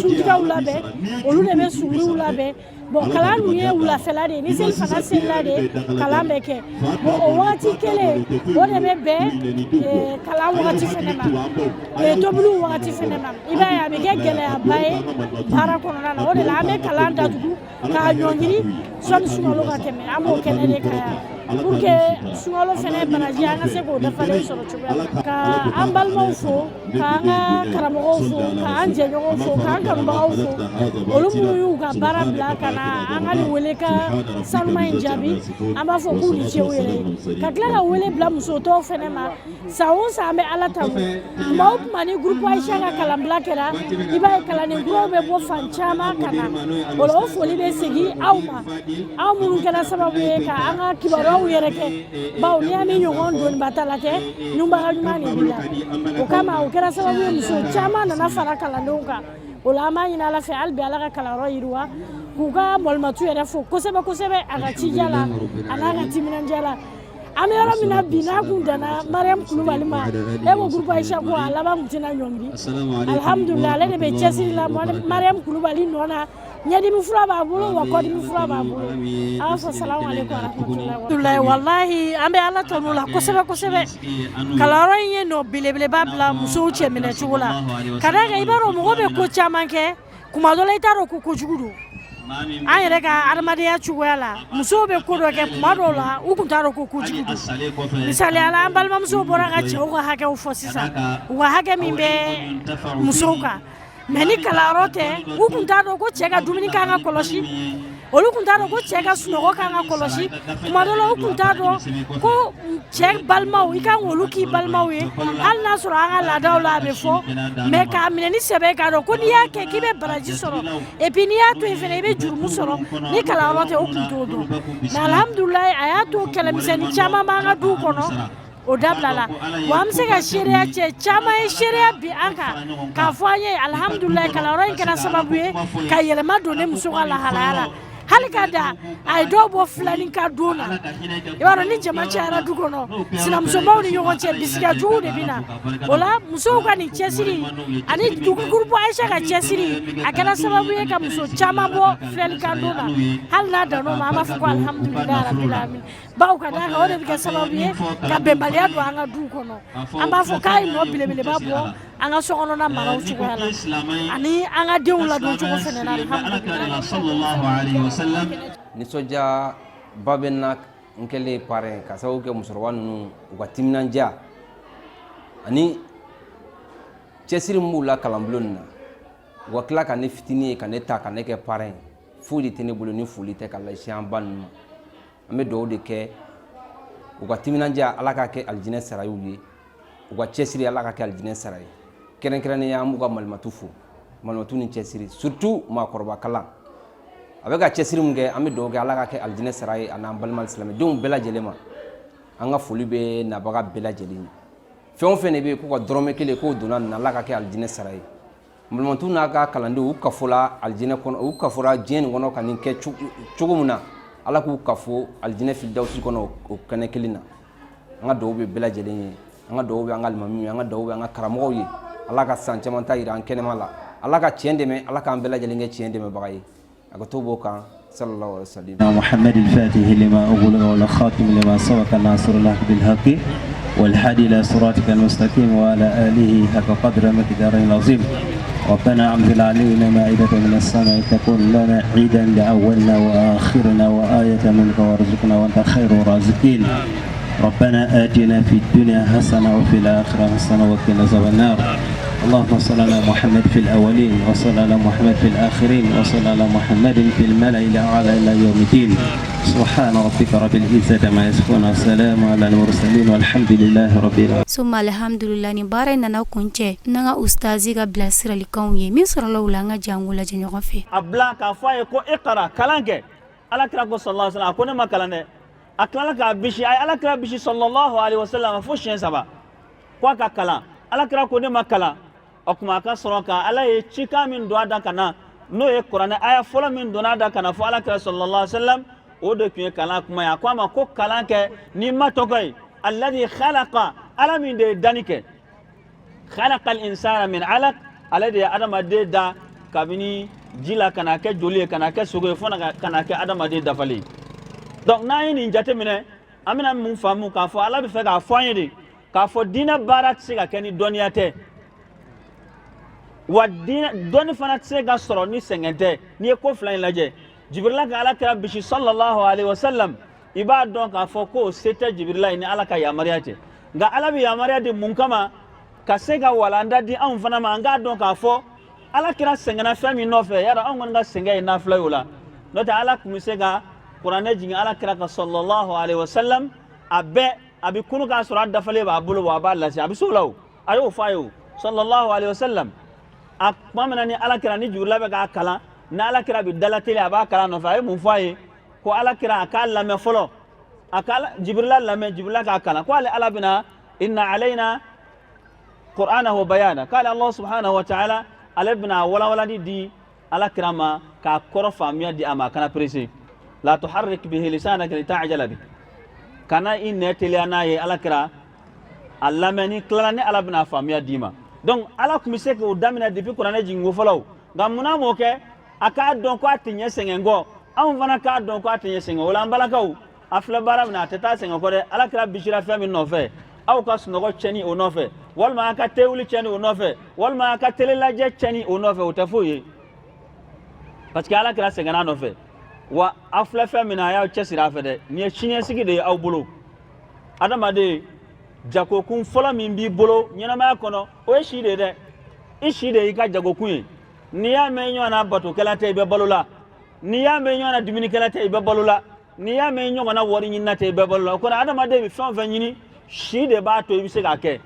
suntigaw labɛn olu de bɛ sunguriw labɛn bon kalan dun ye wulafɛla de ye ni seli fana selila de kalan bɛ kɛ bon o wagati kelen o de bɛ bɛn kalan wagati fɛnɛ ma tobiliw wagati fɛnɛ ma i b'a ye a bɛ kɛ gɛlɛyaba ye baara kɔnɔna na o de la an bɛ kalan datugu k'a ɲɔngiri sɔni sunkalo ka tɛmɛ an b'o kɛnɛ de ka yan pour que sunkalo fɛnɛ baraji an ka se k'o dafalen sɔrɔ cogoya la ka an balimaw fo k'an ka karamɔgɔw fo k'an jɛɲɔgɔnw fo k'an kanubagaw fo olu minnu y'u ka baara bila ka na an ka nin wele ka sanuma in jaabi an b'a fɔ k'u ni ce u yɛrɛ ye ka tila ka wele bila musotɔw fɛnɛ ma san o san an bɛ ala tanu tuma o tuma ni groupe Aisha ka kalanbila kɛra i b'a ye kalanden kuraw bɛ bɔ fan caman ka na o la o foli bɛ segin aw ma aw minnu kɛra sababu ye ka an ka kibaruyaw yɛrɛ kɛ bawo n'i y'a mɛn ɲɔgɔn dɔnnibata la kɛ ɲubaga ɲuman de b'i la o kama o kɛra sababu ye muso caman nana fara kalandenw kan o la an b'a ɲini ala fɛ hali bi ala ka kalanyɔrɔ yiriwa k'u ka mɔlimatu yɛrɛ fo kosɛbɛ kosɛbɛ a ka cija la a n'a ka timinandiya la an bɛ yɔrɔ min na bi n'a kun danna Mariam Kulubali ma e ko groupe Aisha ko a laban kun tɛna ɲɔngiri alhamdulilayi ale de bɛ cɛsiri la Mariam Kulubali nɔ na ɲɛdimi fura b'a bolo wa kɔdimi fura b'a bolo an b'a fɔ salamu aleykum warahmatulahi wallahi an bɛ ala tanu la kosɛbɛ kosɛbɛ kalanyɔrɔ in ye nɔ belebeleba bila musow cɛ minɛ cogo la ka d'a kan i b'a dɔn mɔgɔ bɛ ko caman kɛ kuma dɔ la i t'a dɔn ko kojugu don an yɛrɛ ka adamadenya cogoya la musow bɛ ko dɔ kɛ kuma dɔw la u kun t'a dɔn ko kojugu don misaliyala an balimamusow bɔra ka cɛw ka hakɛw fɔ sisan u ka hakɛ min bɛ musow kan mais ni kalanyɔrɔ tɛ u kun t'a dɔn ko cɛ ka dumuni kan ka kɔlɔsi olu kun t'a dɔn ko cɛ ka sunɔgɔ kan ka kɔlɔsi tuma dɔ la u kun t'a dɔn ko cɛ balimaw i kan k'olu k'i balimaw ye hali n'a sɔrɔ an ka laadaw la a bɛ fɔ mais k'a minɛ ni sɛbɛ k'a dɔn ko n'i y'a kɛ k'i bɛ baraji sɔrɔ et puis n'i y'a to yen fɛnɛ i bɛ jurumu sɔrɔ ni kalanyɔrɔ tɛ u kun t'o dɔn mais alhamdulilayi a y'a to kɛlɛmisɛnnin caman b'an ka duw kɔnɔ o dabila la wa an bɛ se ka seereya cɛ caman ye seereya bi an kan k'a fɔ an ye alhamdulilayi kalanyɔrɔ in kɛra sababu ye ka yɛlɛma don ne muso ka lahalaya la hali ka da a ye dɔw bɔ filani ka don na i b'a dɔn ni jama cayara du kɔnɔ sinamusomaw ni ɲɔgɔn cɛ bisikajuguw de bɛ na o la musow ka nin cɛsiri ani groupe Aisha ka cɛsiri a kɛra sababu ye ka muso caman bɔ filani ka don na hali n'a dan'o ma an b'a fɔ ko alhamdulilayi rabbil alamin bawo ka d'a kan o de bɛ kɛ sababu ye ka bɛnbaliya don an ka duw kɔnɔ an b'a fɔ k'a ye nɔ belebeleba bɔ an ka sokɔnɔna maraw cogoya la ani an ka denw ladon cogo fɛnɛ na alhamdulilayi nisɔndiya ba bɛ n na n kɛlen parrain ka sababu kɛ musokɔrɔba ninnu u ka timinandiya ani cɛsiri min b'u la kalanbulon nin na u ka tila ka ne fitinin ye ka ne ta ka ne kɛ parrain foyi de tɛ ne bolo ni foli tɛ ka lasi an ba ninnu ma an bɛ dugawu de kɛ u ka timinandiya ala ka kɛ alijinɛ sara y'u ye u ka cɛsiri ala ka kɛ alijinɛ sara ye kɛrɛnkɛrɛnnenya an b'u ka malimatu fo malimatu ni cɛsiri surtout maakɔrɔba kalan a bɛ ka cɛsiri min kɛ an bɛ dugawu kɛ ala ka kɛ alijinɛ sara ye a n'an balima silamɛdenw bɛɛ lajɛlen ma an ka foli bɛ nabaga bɛɛ lajɛlen ye fɛn o fɛn de bɛ yen k'u ka dɔrɔmɛ kelen k'o donna nin na ala ka kɛ alijinɛ sara ye malimatu n'a ka kalandenw u kafola alijinɛ kɔnɔ u kafora diɲɛ nin kɔnɔ ka nin kɛ cogo min na ala k'u kafo alijinɛ firidawusi kɔnɔ o kɛnɛ kelen na an ka dugawu bɛ bɛɛ lajɛlen ye an ka dugawu bɛ an ka alimamiw ye an ka dugawu bɛ an ka karamɔgɔw ye ala ka san caman ta yira an kɛnɛma la ala ka tiɲɛ dɛmɛ ala k'an bɛɛ lajɛlen kɛ tiɲɛ dɛmɛbaga ye أكتبوا كان صلى الله عليه وسلم. محمد الفاتح لما أغلق والخاتم لما سبق الناصر الله بالحق والهادي إلى صراطك المستقيم وعلى آله حق قدر مقداره العظيم. ربنا أنزل علينا مائدة من السماء تكون لنا عيدا لأولنا وآخرنا وآية منك وارزقنا وأنت خير الرازقين. ربنا آتنا في الدنيا حسنة وفي الآخرة حسنة وقنا عذاب النار. اللهم صل على محمد في الأولين وصل على محمد في الآخرين وصل على محمد في الملأ الأعلى إلى يوم الدين. سبحان ربك رب العزة ما يصفون وسلام على المرسلين والحمد لله رب العالمين. ثم الحمد لله نبارك ننا كونجي ننا أستاذي قبل سر لكوني مصر لولا جانغولا جنوفي أبلا كفاية كو إقرأ كلامك على كلام صلى الله عليه وسلم أكون ما كلامه أكلامك بشي أي على كلام بشي صلى الله عليه وسلم فوشين سبا كوا كلام على كلام كون ما كلام أكما كسرك على يشيكا من دعاء كنا نو القرآن آية فلا من دعاء كنا فعلى كلام صلى الله عليه وسلم ودك كلام كما يقوى ما كو كلامك نما توكي الذي خلق على من دانيك خلق الإنسان من علق الذي أدم دا كابني جيلا كنا كجولي كنا كسوغي فنا كنا كأدم دفالي donc na yini njate mine amina mun famu ka fo ala be fe ka fo yidi ka fo dina barat se ka keni doniyate wa dina doni fana se ga soro ni sengente ni ko flan laje jibril ka ala ka bishi sallallahu alaihi wasallam iba don ka fo ko sete jibril ni ala ka ya mariyate ga ala bi ya mariyade mun kama ka se ga walanda di an fana ma nga don ka fo ala kira sengana fami no fe yara an ngonga senga na flayula no ta ala kum se ga Qur'an jingi ala kiraka sallallahu alaihi wasallam abe abi kunu ka sura dafale ba bulu wa ba lasi abi sulaw ayo fayo sallallahu alaihi wasallam akmamana ni ala kira ni jurla be ga kala na ala kira bi dalatele aba kala no fayo mun faye ko ala kira akala me folo akala jibril la me jibril ka kala ko ala bina inna alaina qur'anahu bayana qala allah subhanahu wa ta'ala alabna wala di ala kirama ka koro famiya di ama kana presi لا تحرك به لسانك لتعجل به كان إن تليانا على كرا الله مني كلاني على بنا فاميا ديما donc ala kumiseke o damina depuis Qur'an jingo folaw gamuna moke aka don ko atinye sengengo am vana ka don ko atinye sengo wala ambalakaw afla bara na tata sengo ko de ala kra bishira fami no fe aw ka sunogo cheni o no fe wal ma ka tewuli cheni o no fe wal ma ka telelaje cheni o no fe o tafoye parce que ala kra sengana no fe wa afla femina ya chesira fede ni chinye sigi de aw bolo adama de jako kun fola min bi bolo nyana ma kono o shide de ishide ka jago kun ni ya me nyona bato kala te be balula ni ya me nyona dimini kala te be balula ni ya me nyona wori nyina te be balula ko adama de bi fon fen nyini shide ba to bi se ga ke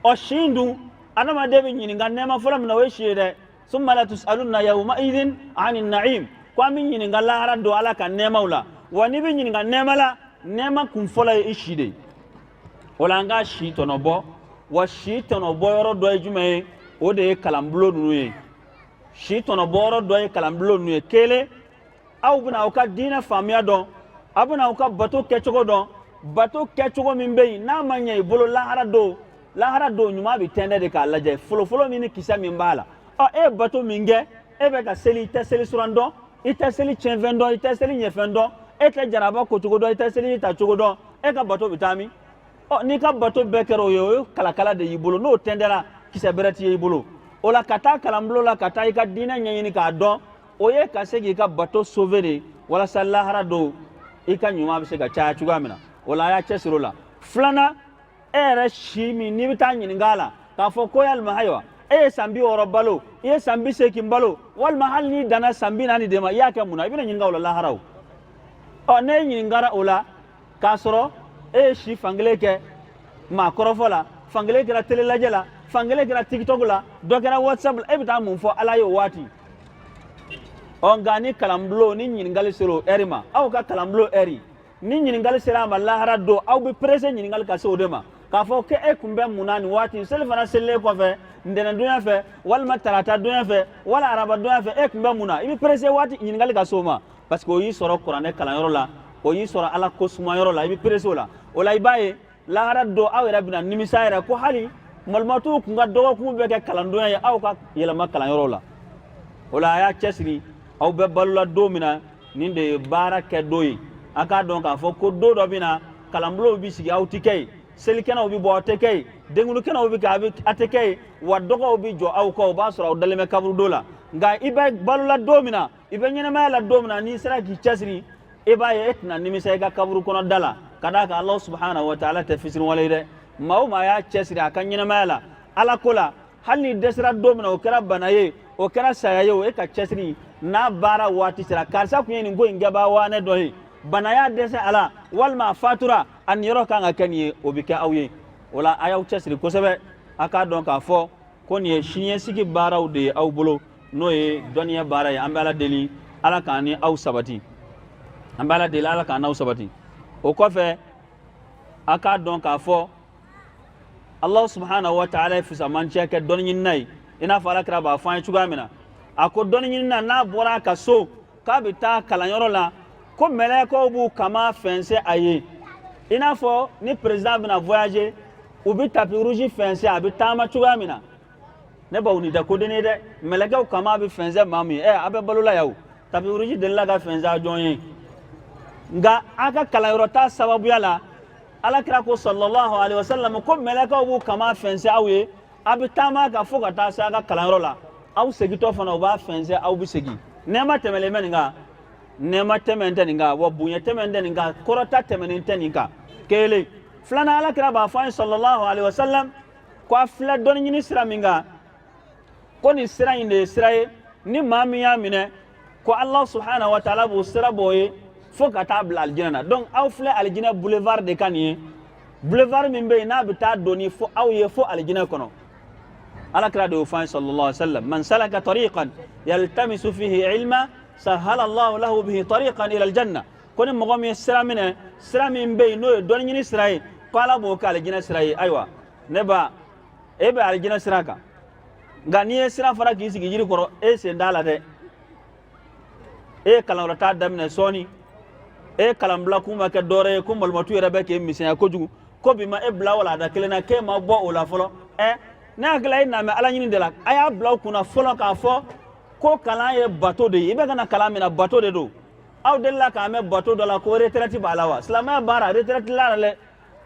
o shindu adama de bi nyini ga nema fola min o shide summa la tusaluna yawma idhin anin na'im kwa min yin ga lahara do ala kan nema wala wani bin yin ga nema la nema kun fola ishide wala nga shi tono bo wa shi tono bo yoro do ejume o de kalamblo nuye shi tono bo yoro do kalamblo nuye kele aw bina o ka dina famia don abuna o ka bato kechogo don bato kechogo min be na manya ibolo lahara do nyuma bi tende de ka laje folo min kisa min bala e bato minge e be ka seli teseli surando ita seli chenvendo ita seli nyefendo ete jaraba ko tugodo ita seli ita tugodo e ka bato bitami ni ka bato bekero yo kala de yibolo no tendera kisa berati yibolo ola kata kalamblo la kata ika dina nyanyini ka don oye ka segi ka bato sauver wala sallahara do ika nyuma bise ka cha chugamina wala ya chesiro la flana ere shimi ni bitanyi ngala ka fo koyal mahaywa sambi orobalo sambi sekimbalo wal mahal ni dana sambi nani dema yake muna ibina nyinga wala laharaw ne nyingara ola kasoro shi fangleke ma korofola fangleke la tele lajela fangleke la tiktok la dokera whatsapp e bita mun fo ala yo wati ngani kalamblo ni nyingal sero erima aw ka kalamblo eri ni nyingal sera ma lahara do aw bi presse nyingal ka so dema ka fo ke e kumbe munani wati selfana selle ko fe ndena dunya fe wal matarata dunya fe wala araba dunya fe ek mba muna ibi presse wati nyingali ka soma parce que o yi soro qur'ane kala yoro la o yi soro ala ko suma yoro la ibi presse wala wala ibaye la hara do awera bina nimisaira ko hali malmatu kunga dogo ku be ke kala dunya ya aw ka yela ma kala yoro la wala ya chesri aw bɛ balola don min na nin de ye baara kɛ don ye a k'a dɔn k'a fɔ ko don dɔ bɛ na kalanbulonw bɛ sigi aw tɛ kɛ yen selikɛnɛw bɛ bɔ aw tɛ kɛ yen denkunnukɛnɛw bɛ kɛ a tɛ kɛ yen wa dɔgɔw bɛ jɔ aw kɔ o b'a sɔrɔ aw dalen bɛ kaburudon la nka i bɛ balola don min na i bɛ ɲɛnamaya la don min na n'i sera k'i cɛsiri i b'a ye e tɛna nimisa i ka kaburu kɔnɔ da la ka d'a kan Alahu subhanahu wa ta'ala tɛ fitiriwale ye dɛ maa o maa y'a cɛsiri a ka ɲɛnamaya la ala ko la hali ni dɛsɛra don min na o kɛra bana ye o kɛra saya ye o e ka cɛsiri n'a baara waati sera karisa kun ye nin ko in kɛbaa waane dɔ ye bana y'a dɛsɛ a la walima a fatura a niyɔrɔ kan ka kɛ nin ye o bɛ kɛ aw ye o la a y'aw cɛsiri kosɛbɛ a k'a dɔn k'a fɔ ko nin ye siniɲɛsigi baaraw de ye aw bolo n'o ye dɔnniya baara ye an bɛ ala deli ala k'an ni aw sabati an bɛ ala deli ala k'an n'aw sabati o kɔfɛ a k'a dɔn k'a fɔ Allah subhanahu wa ta'ala ye fisamancɛ kɛ dɔnni ɲinina ye i n'a fɔ alakira b'a fɔ an ye cogoya min na a ko dɔnni ɲinina n'a bɔra a ka so k'a bɛ taa kalanyɔrɔ la ko mɛlɛkɛw b'u kama fɛnsɛ a ye i n'a fɔ ni président bɛna voyager u bɛ tapis rouge fɛnsɛ a bɛ taama cogoya min na ne b'aw ni da ko den ye dɛ mɛlɛkɛw kama bɛ fɛnsɛ maa min ye a bɛ balola yan o tapis rouge delila ka fɛnsɛ a jɔn ye nka a ka kalanyɔrɔ ta sababuya la alakira ko sallallahu alaihi wasallam ko mɛlɛkɛw b'u kama fɛnsɛ aw ye a bɛ taama ka fo ka taa se a ka kalanyɔrɔ la aw segitɔ fana u b'a fɛnsɛ aw bɛ segin nɛɛma tɛmɛlen bɛ nin kan nɛɛma tɛmɛn tɛ nin kan wa bonya tɛmɛn tɛ nin kan kɔrɔta tɛmɛnen tɛ nin kan kelen filanan alakira b'a fɔ an ye sallallahu alaihi wasallam ko a filɛ dɔnni ɲini sira min kan ko nin sira in de ye sira ye ni maa min y'a minɛ ko Allah subhanahu wa ta'ala b'o sira b'o ye fo ka taa bila alijinɛ na donc aw filɛ alijinɛ boulevard de kan nin ye boulevard min bɛ yen n'a bɛ taa donni fo aw ye fo alijinɛ kɔnɔ alakira de y'o fɔ an ye sallallahu alaihi wasallam man salaka tariqan yaltamisu fihi ilma sahala Allahu lahu bihi tariqan ila aljanna ko ni mɔgɔ min ye sira minɛ sira min bɛ yen n'o ye dɔnni ɲini sira ye ko ala b'o kɛ alijinɛ sira ye ayiwa ne ba e bɛ alijinɛ sira kan nka n'i ye sira fara k'i sigi yiri kɔrɔ e sen t'a la dɛ e ye kalanyɔrɔ taa daminɛ sɔɔni e kalanbila kun ma kɛ dɔwɛrɛ ye ko malimatu yɛrɛ bɛ k'e misɛnya kojugu ko bi ma e bila wala da kelen na k'e ma bɔ o la fɔlɔ ne hakili e na mɛ ala ɲini de la a y'a bila aw kunna fɔlɔ k'a fɔ ko kalan ye bato de ye i bɛ ka na kalan min na bato de don aw delila k'a mɛn bato dɔ la ko retraite b'a la wa silamɛya baara retraite la dɛ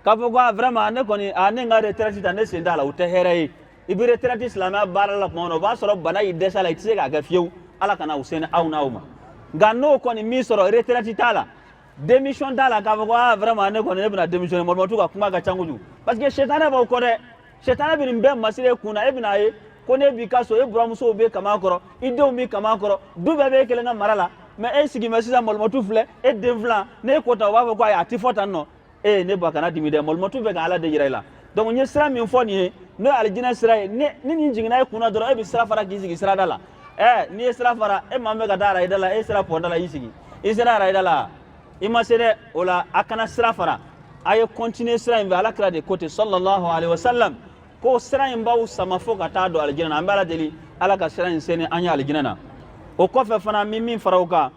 k'a fɔ ko vraiment ne kɔni ne ka retraite ta ne sen t'a la o tɛ hɛrɛ ye i bɛ retraite silamɛya baara la tuma min na o b'a sɔrɔ bana y'i dɛsɛ la i tɛ se k'a kɛ fiyewu ala kana u se ni aw n'aw ma nka n'o kɔni min sɔrɔ retraite t'a la démission t'a la k'a fɔ ko vraiment ne kɔni ne bɛna démissionner malimatu ka kuma ka ca kojugu parce que sɛtanɛ b'aw kɔ dɛ sɛtanɛ bɛ nin bɛɛ masiri e kun na e bɛna ye ko ne b'i ka so e buramusow bɛ kama kɔrɔ i denw bɛ kama kɔrɔ du bɛɛ bɛ e kelen ka mara la mais e sigi mɛ sisan malimatu filɛ e den filan ne ko ta o b'a fɔ ko ayi a tɛ fɔ tan nɔ ne ba kana dimi dɛ malimatu bɛ ka ala de yira i la donc n ye sira min fɔ nin ye n'o ye alijinɛ sira ye ni nin jiginna e kunna dɔrɔn e bɛ sira fara k'i sigi sirada la n'i ye sira fara e maa min bɛ ka taa arayida la e sera pɔnda la i sigi i sera arayida la i ma se dɛ o la a kana sira fara a ye continuer sira in fɛ alakira de ko ten sallallahu alaihi wasallam ko sira in b'aw sama fo ka taa don alijinɛ na an bɛ ala deli ala ka sira in se ni an ye alijinɛ na o kɔfɛ fana min fara o kan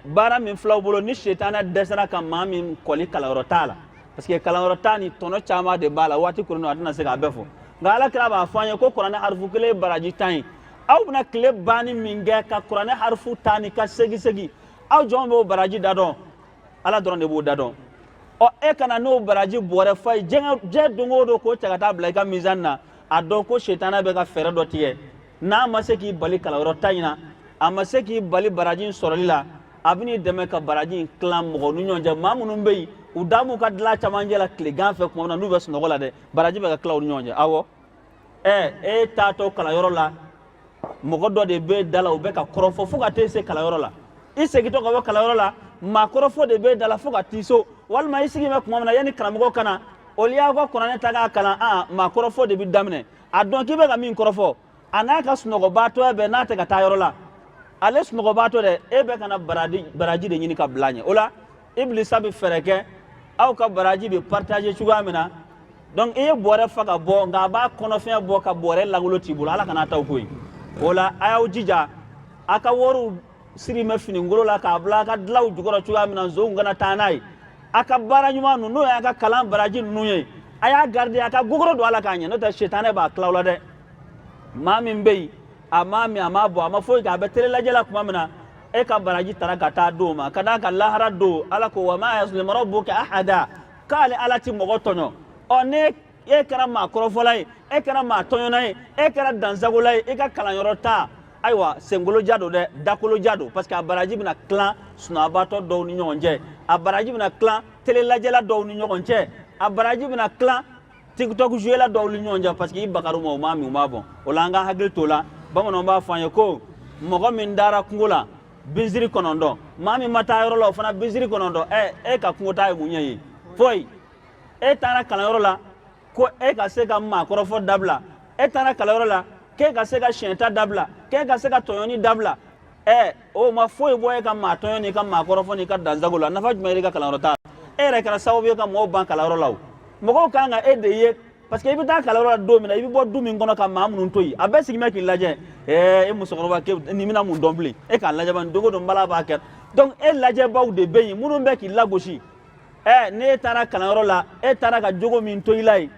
baara min filaw bolo ni setanɛ dɛsɛra ka maa min kɔli kalanyɔrɔ t'a la parce que kalanyɔrɔ t'a ni tɔnɔ caman de b'a la waati kɔnɔ a tɛna se k'a bɛɛ fɔ nka alakira b'a fɔ an ye ko kuranɛ harifu kelen ye baraji 10 ye aw bɛna tile banni min kɛ ka kuranɛ harifu 10 ni ka segin aw jɔn b'o baraji da dɔn ala dɔrɔn de b'o da dɔn e kana n'o baraji bɔrɛ fa ye diɲɛ don o don k'o cɛ ka taa bila i ka mizani na a dɔn ko setanɛ bɛ ka fɛɛrɛ dɔ tigɛ n'a ma se k'i bali kalanyɔrɔ ta in na a ma se k'i bali baraji in sɔrɔli la a bɛ n'i dɛmɛ ka baraji in tilan mɔgɔw ni ɲɔgɔn cɛ maa minnu bɛ yen u da b'u ka dilan camancɛ la tilegan fɛ tuma min na n'u bɛ sunɔgɔ la dɛ baraji bɛ ka tila u ni ɲɔgɔn cɛ awɔ e taatɔ kalanyɔrɔ la mɔgɔ dɔ de bɛ da la u bɛ ka kɔrɔfɔ fo ka t'e se kalanyɔrɔ la i segitɔ ka bɔ kalanyɔrɔ la maa kɔrɔfɔ de bɛ da la fo ka t'i so walima i sigi bɛ tuma min na yanni karamɔgɔ ka na olu y'aw ka kuranɛ ta k'a kalan maa kɔrɔfɔ de bɛ daminɛ a dɔn k'i bɛ ka min kɔrɔfɔ a n'a ka sunɔgɔbaatɔ bɛɛ n'a tɛ ka taa yɔrɔ la ale sunɔgɔbaatɔ dɛ e bɛ ka na baraji de ɲini ka bila ɲɛ o la ibilisa bɛ fɛɛrɛ kɛ aw ka baraji bɛ partage cogoya min na donc i ye bɔrɛ fa ka bɔ nka a b'a kɔnɔfɛn bɔ ka bɔrɛ langolo t'i bolo ala kana taa o ko ye o la a y'aw jija a ka wariw siri mɛ finingolo la k'a bila a ka dilaw jukɔrɔ cogoya min na nson kana taa n'a ye a ka baara ɲuman ninnu n'o y'a ka kalan baraji ninnu ye a y'a garder a ka gogoro don ala k'a ɲɛ n'o tɛ setanɛ b'a tila o la dɛ maa min bɛ yen amami amabo amafo ga betere la jela kuma mina e ka baraji taraka ta do ma kada ka lahara do ala ko wa ma yaslim rabbuka ahada kale ala ti mogo tonyo one e kara ma korofolai e kara ma tonyo nai e kara danzagolai e ka kalanyoro ta aywa sengolo jado de dakolo jado parce que baraji bina clan sunabato do ni nyonje baraji bina clan tele la jela do ni nyonje baraji bina clan TikTok jouer la do ni nyonje parce que ibakaru mo mami ma bon olanga hagil tola bamono ba fanye ko mogo min dara kungola biziri konondo mami mata yoro la fana biziri konondo e ka kungota e munye foi e tara kala yoro la ko e ka se ka ma korofo dabla e tara kala yoro la ke ka se ka shenta dabla ke ka se ka toyoni dabla o ma foi boye ka ma toyoni ka ma korofo ni ka danzagola na fa jumere ka kala yoro ta e re kala sawo ka mo ban kala yoro law mogo ka nga e de ye parce que ibi ta kala yoro do mina ibi bo du min kono ka ma munun toyi abe sigime ki laje e musokoro ba ke ni mina mun dombli e ka laje ban dogo do mbala ba ket donc e laje baw de beyi munun be ki lagoshi ne tara kala yoro la e tara ka jogo min toyi lai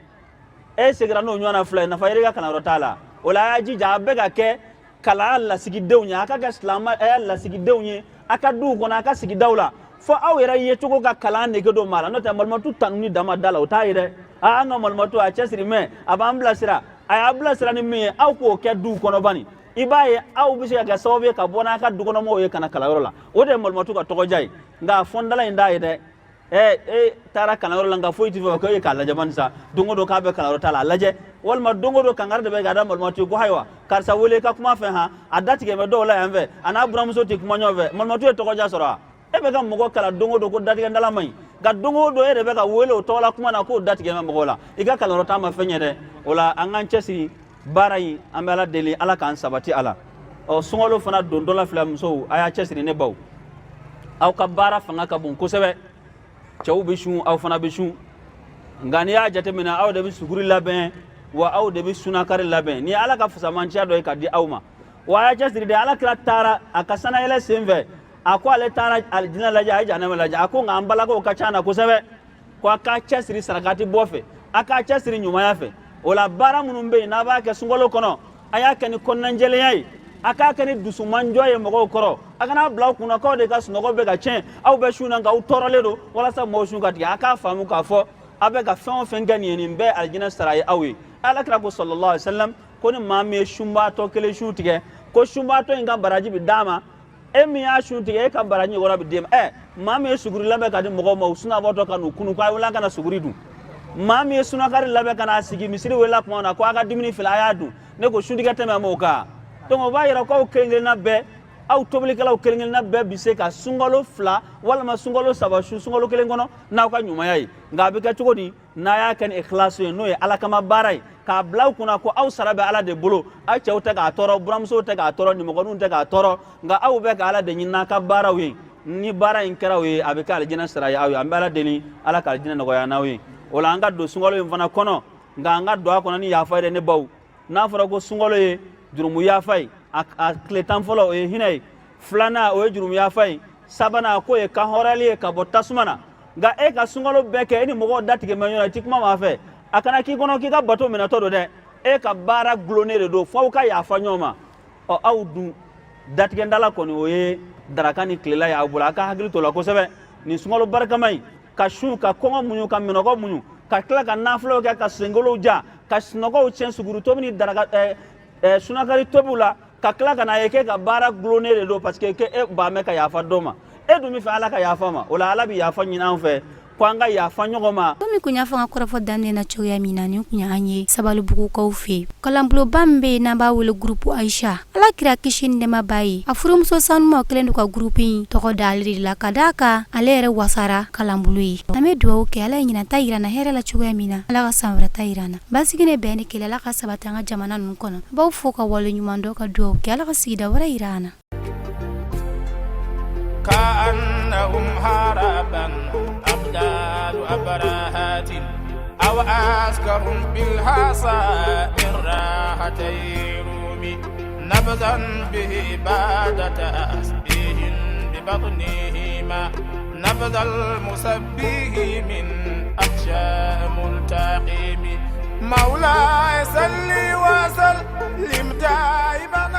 e segra no nyona fly na fa ire ka kala yoro tala ola ji jabe ga ke kala la sigi dewnya aka ga islam la sigi dewnya aka du ko na aka sigi dawla fo awira ye tugo ga kala ne ke do mala no ta malmatu tanuni dama dala o tayire nga malmatu a chesri me abam blasira ay blasira ni me aw ko ke du ko no bani ibaye aw bi se ga sobe ka bona ka du ko no mo ye kana kala wala o de malmatu ka to jay nga fondala inda ide tara kala wala nga foyti fo ko ye kala jaman sa dungo do ka be kala wala tala laje wal ma dungo do kangar de be ga da malmatu ko haywa kar sa wole ka kuma fe ha adati ge me do la enve ana bram so ti kuma nyove malmatu to ko ja sora be ga mogo kala dungo do ko dati ga ndala mai ga dungo do be ga wole o to la kuma na ko dati ge me mogo la iga kala rota ma fenye de wala angan chesi barai amala deli ala kan sabati ala o sungolo fana dondo la flam so aya chesi ne baw aw ka bara fanga ka bun ko sebe chaw be shu aw fana be shu ngani ya jate mina aw de bi suguri laben wa aw de bi sunakar laben ni ala ka fusamancha do ka di awma wa ya chesi de ala kra tara akasana ele semve ako ale tara aljina laja ay janama laja ako ngambala ko kachana ko sebe ko aka chesiri sarakati bofe aka chesiri nyuma yafe ola bara munumbe na ba ke sungolo kono aya kani konnanjele yai aka kani dusumanjoye mogo koro aka na bla kuna ko de ka sunogo be ga chen aw be shuna nga utorole do wala sa mo shun ka ti aka famu ka fo abe ga fen fen gani ni be aljina sarai awi ala kra ko sallallahu alaihi wasallam ko ni mamme shumba to kele shutige ko shumba to inga baraji bi dama emi ya shunti e ka barani wora bidem mami suguri labe ka di mogo ma usuna boto ka no kunu ka wala kana suguri du mami suna kari labe kana sigi misiri wala kuma na ko aga dimini fila ya du ne ko shundi ka teme mo ka to mo ba yira ko kengel na be aw tobli kala kengel na be bise ka sungolo fla wala ma sungolo saba sungolo kelen kono na ka nyuma yayi ngabe ka chugodi na ya kan ikhlasu no ya ala kama barai ka blaw kuna ko aw sarabe ala de bolo ay cewta ka toro bramso te ka toro ni mo gonun te ka toro nga aw be ka ala de nyina ka barawi ni bara in karawi abe ka aljina sara ya awi ambala de ni ala ka aljina no ya nawi wala anga do sungolo en fana kono nga anga do ko ni ya fayde ne baw na fara ko sungolo ye jurumu ya fay a kletan folo e hinay flana o jurumu ya fay sabana ko e ka horali ka botasumana nga e ka sungolo beke ni mo datige menyo tikma ma fe akana ki kono ki ka bato mina todo de e ka bara glonere do fo ka ya fanyoma o awdu datige ndala ko ni oye darakani klela ya bula ka hagil to la ko sebe ni sungolo barka mai ka shu ka kongo munyu ka minogo munyu ka kla ka naflo ka sengolo ja ka snogo chen suguru to ni daraka sunakari tobula ka kla ka na yeke ka bara glonere do parce que e ba me ka ya fa doma e dumi fa ala ka ya fa ma ola ala bi ya fa nyina fe kwanga ya fanyogoma komi kunya fanga korafo dande na choya minani kunya anye sabalu buku ko fe kalambulo bambe na ba wele groupe Aisha ala kira kishin de mabai afurum so sanmo klendo ka groupe to ko dalri la kadaka alere wasara kalambulo yi ame duwa ke ala nyina tayira na hera la choya mina ala ka samra tayira na basigine bene kila la ka sabatanga jamana nun kono ba ufoka wale nyumando ka duwa ke ala ka sida wara irana ka annahum haraban أبدال أبراهات أو أسكرهم بالحصى من راحتي رومي نبذا به بعد تأسيه ببطنهما نبذ المسبيه من أحشاء ملتقم مولاي صل وسلم دائما